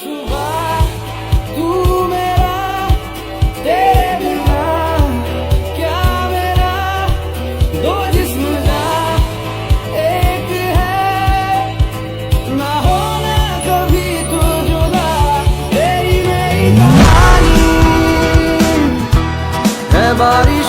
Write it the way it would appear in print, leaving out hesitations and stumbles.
सुबह तू मेरा, तेरे बिना क्या मेरा, दो जिस्म का एक है, ना होना कभी तो जुदा, तेरी मेरी कहानी है बारिश